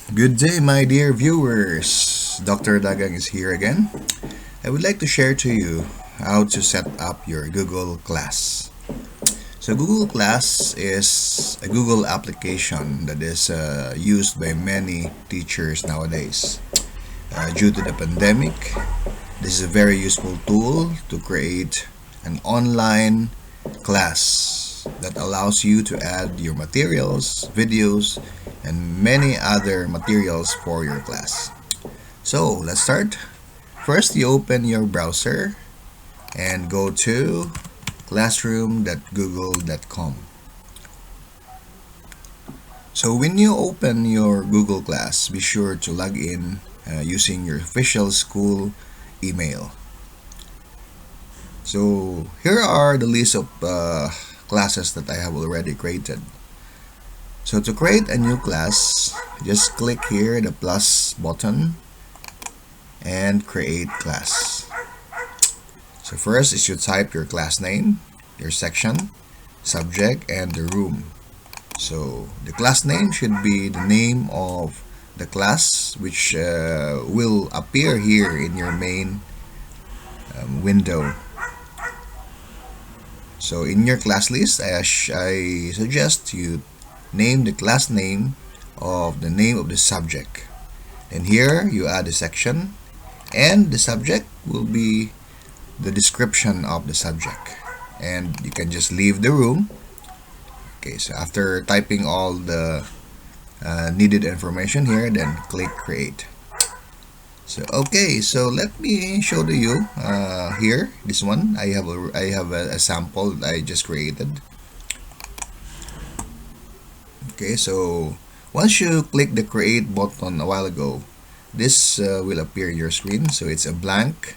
Good day, my dear viewers. Dr. Dagang is here again. I would like to share to you how to set up your Google Class. So, Google Class is a Google application that is used by many teachers nowadays. Due to the pandemic, this is a very useful tool to create an online class that allows you to add your materials, videos, and many other materials for your class. So let's start. First, you open your browser and go to classroom.google.com. So when you open your Google Class, be sure to log in using your official school email. So here are the list of classes that I have already created. So to create a new class, just click here the plus button and create class. So first is you type your class name, your section, subject, and the room. So the class name should be the name of the class which will appear here in your main window. So in your class list, I suggest you name the class name of the subject. And here you add a section, and the subject will be the description of the subject. And you can just leave the room. Okay, so after typing all the needed information here, then click create. So let me show to you here this one. I have a sample that I just created. Okay, so once you click the create button a while ago, this will appear in your screen. So it's a blank,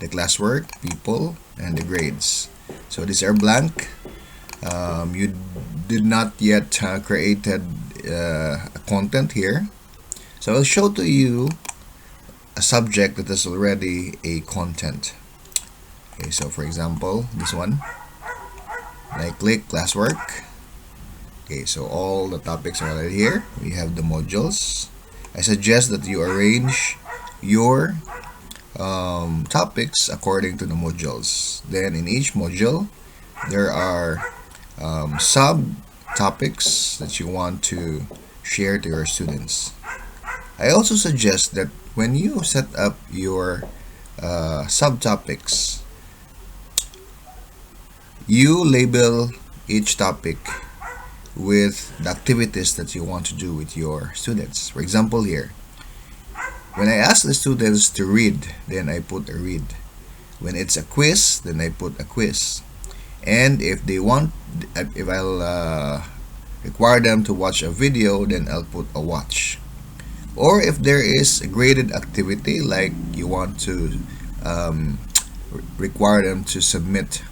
the classwork, people, and the grades. So these are blank. You did not yet created a content here. So I'll show to you a subject that is already a content. Okay, so for example, this one. And I click classwork. Okay, so all the topics are already here. We have the modules. I suggest that you arrange your topics according to the modules. Then in each module, there are sub topics that you want to share to your students. I also suggest that when you set up your subtopics, you label each topic with the activities that you want to do with your students. For example, here, when I ask the students to read, then I put a read. When it's a quiz, then I put a quiz. And if I'll require them to watch a video, then I'll put a watch. Or if there is a graded activity, like you want to require them to submit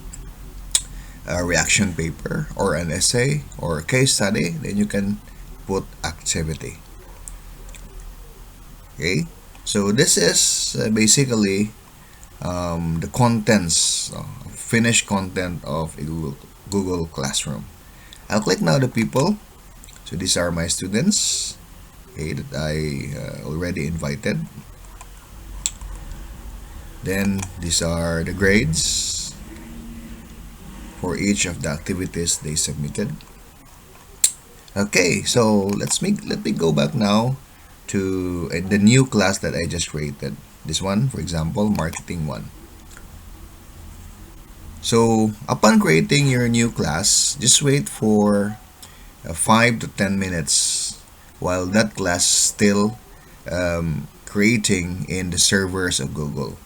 a reaction paper or an essay or a case study, then you can put activity. Okay, so this is basically the contents, finished content of a Google Classroom. I'll click now the people. So these are my students, okay, that I already invited. Then these are the grades for each of the activities they submitted. Okay, so let me go back now to the new class that I just created. This one, for example, marketing 1. So upon creating your new class, just wait for 5 to 10 minutes while that class still creating in the servers of Google.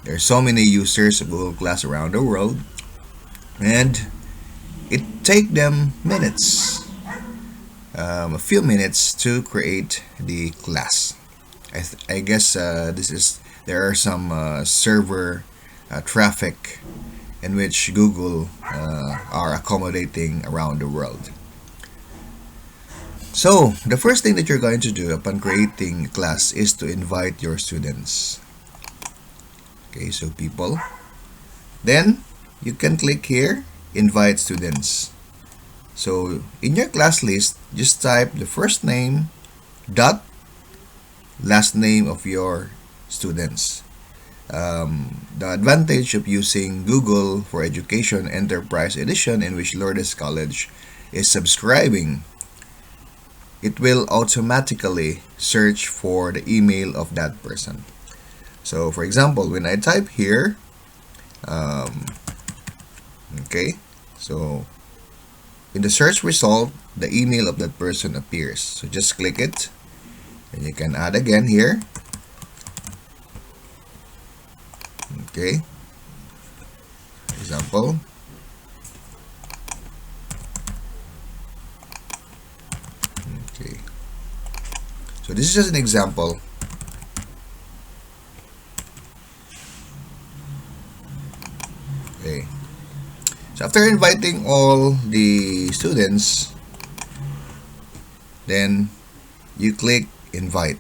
There are so many users of Google Class around the world, and it take them minutes, a few minutes to create the class. I guess there are some server traffic in which Google are accommodating around the world. So the first thing that you're going to do upon creating a class is to invite your students. Okay, so people. Then you can click here, invite students. So in your class list, just type the first name dot last name of your students. The advantage of using Google for Education Enterprise Edition, in which Lourdes College is subscribing, it will automatically search for the email of that person. So for example, when I type here, okay, so in the search result, the email of that person appears. So just click it, and you can add again here. Okay, example. Okay, so this is just an example. Okay, so after inviting all the students, then you click invite.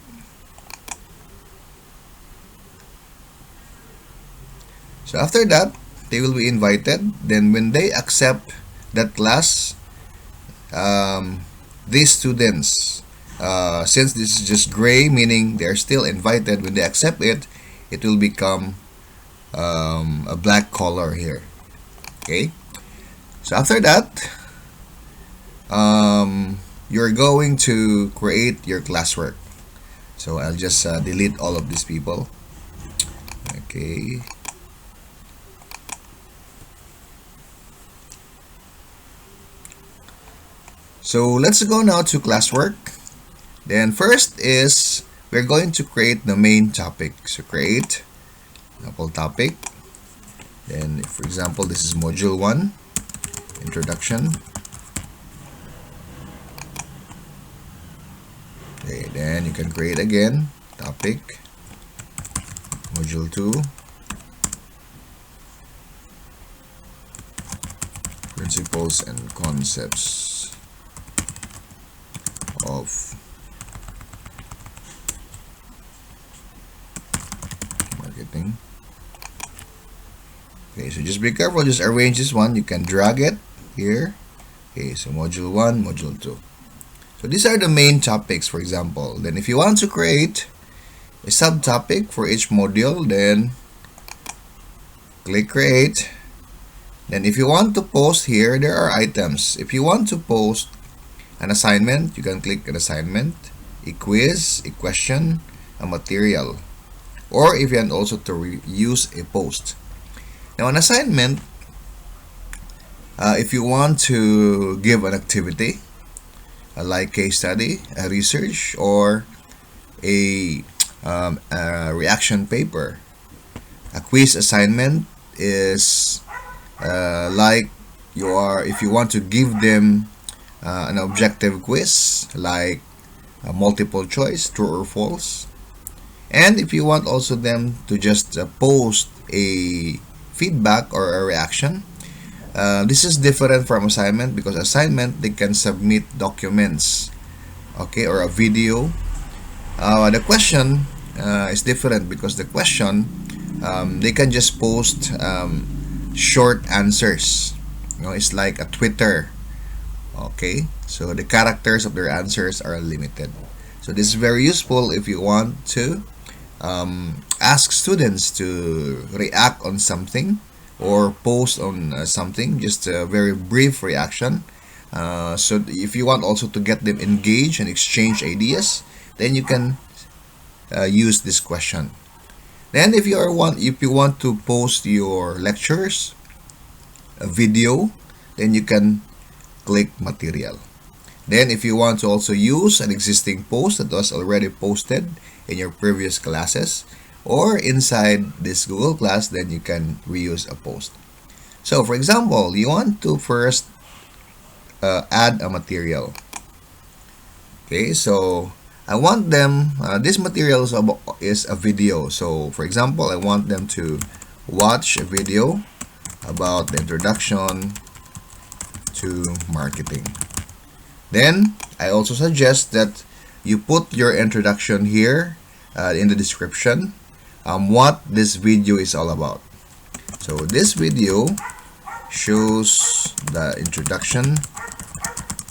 So after that, they will be invited. Then when they accept that class, these students, since this is just gray, meaning they are still invited, when they accept it, it will become a black color here. Okay, so after that, you're going to create your classwork. So I'll just delete all of these people. Okay. So let's go now to classwork. Then first is we're going to create the main topic. So create example topic. Then for example, this is module 1, introduction. Okay, then you can create again topic, module 2, principles and concepts of marketing. Okay, so just be careful, just arrange this one. You can drag it here. Okay, so module 1, module 2. So these are the main topics, for example. Then if you want to create a subtopic for each module, then click create. Then if you want to post here, there are items. If you want to post an assignment, you can click an assignment, a quiz, a question, a material. Or if you want also to use a post. Now an assignment, if you want to give an activity, like case study, a research, or a reaction paper. A quiz assignment is like if you want to give them an objective quiz, like a multiple choice, true or false. And if you want also them to just post a feedback or a reaction, this is different from assignment, because assignment, they can submit documents, okay, or a video. The question is different, because the question, they can just post short answers. It's like a Twitter. Okay, so the characters of their answers are limited. So this is very useful if you want to ask students to react on something or post on something, just a very brief reaction. So if you want also to get them engaged and exchange ideas, then you can use this question. Then if you want to post your lectures, a video, then you can click material. Then if you want to also use an existing post that was already posted in your previous classes or inside this Google class, then you can reuse a post. So for example, you want to first add a material. Okay, so I want them, this material is a video. So for example, I want them to watch a video about the introduction to marketing. Then I also suggest that you put your introduction here in the description, what this video is all about. So this video shows the introduction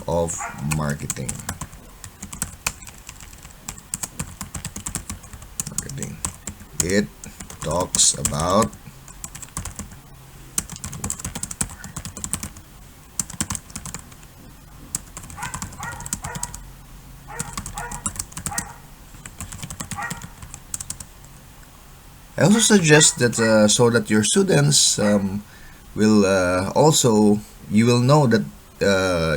of marketing. It talks about I also suggest that so that your students will also you will know that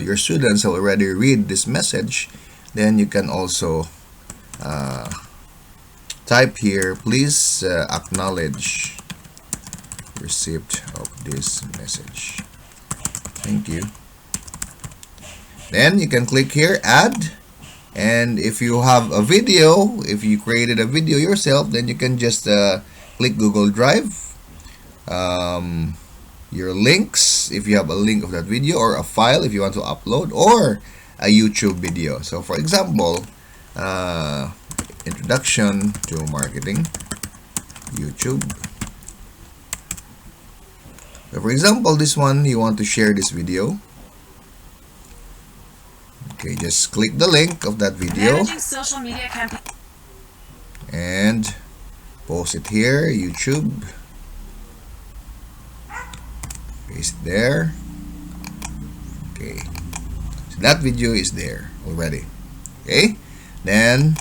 your students already read this message, then you can also uh, type here, please acknowledge receipt of this message. Thank you. Then you can click here, add. And if you have a video, if you created a video yourself, then you can just click Google Drive. Your links, if you have a link of that video, or a file if you want to upload, or a YouTube video. So for example, introduction to marketing, YouTube. So for example, this one, you want to share this video. Okay, just click the link of that video. Managing social media campaign. And post it here, YouTube. Paste there. Okay, so that video is there already. Okay, then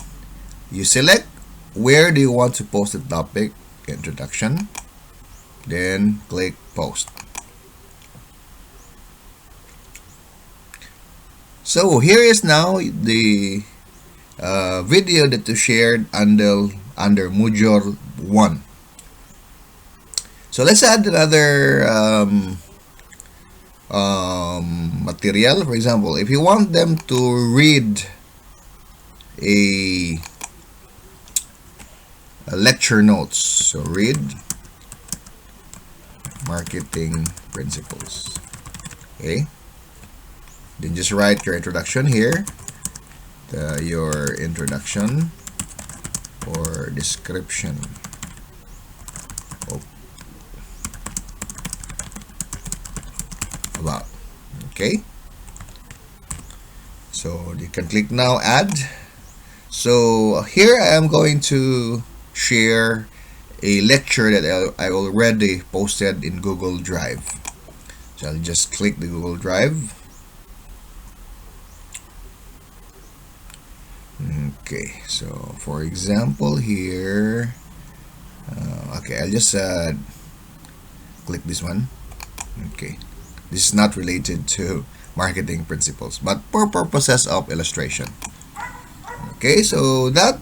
you select where do you want to post the topic, introduction, then click post. So here is now the video that you shared under module 1. So let's add another material. For example, if you want them to read a lecture notes, so read marketing principles. Okay, then just write your introduction here, your introduction or description of about. Okay, so you can click now add. So here I am going to share a lecture that I already posted in Google Drive. So I'll just click the Google Drive. Okay, so for example here, okay, I'll just click this one. Okay, this is not related to marketing principles, but for purposes of illustration. Okay, so that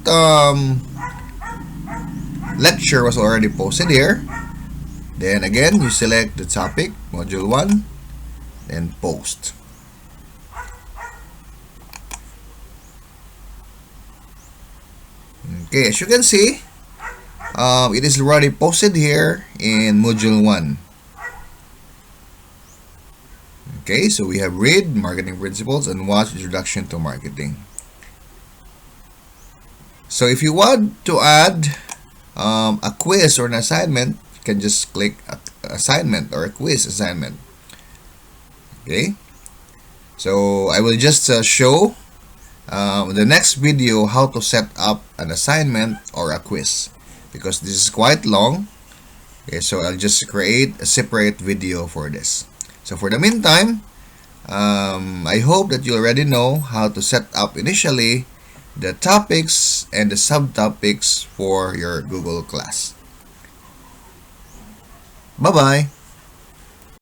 lecture was already posted here. Then again, you select the topic, module 1, then post. Okay, as you can see, it is already posted here in module 1. Okay, so we have read marketing principles and watch introduction to marketing. So if you want to add a quiz or an assignment, you can just click assignment or a quiz assignment. Okay, so I will just show the next video how to set up an assignment or a quiz, because this is quite long. Okay, so I'll just create a separate video for this. So for the meantime, I hope that you already know how to set up initially the topics and the subtopics for your Google class. Bye-bye.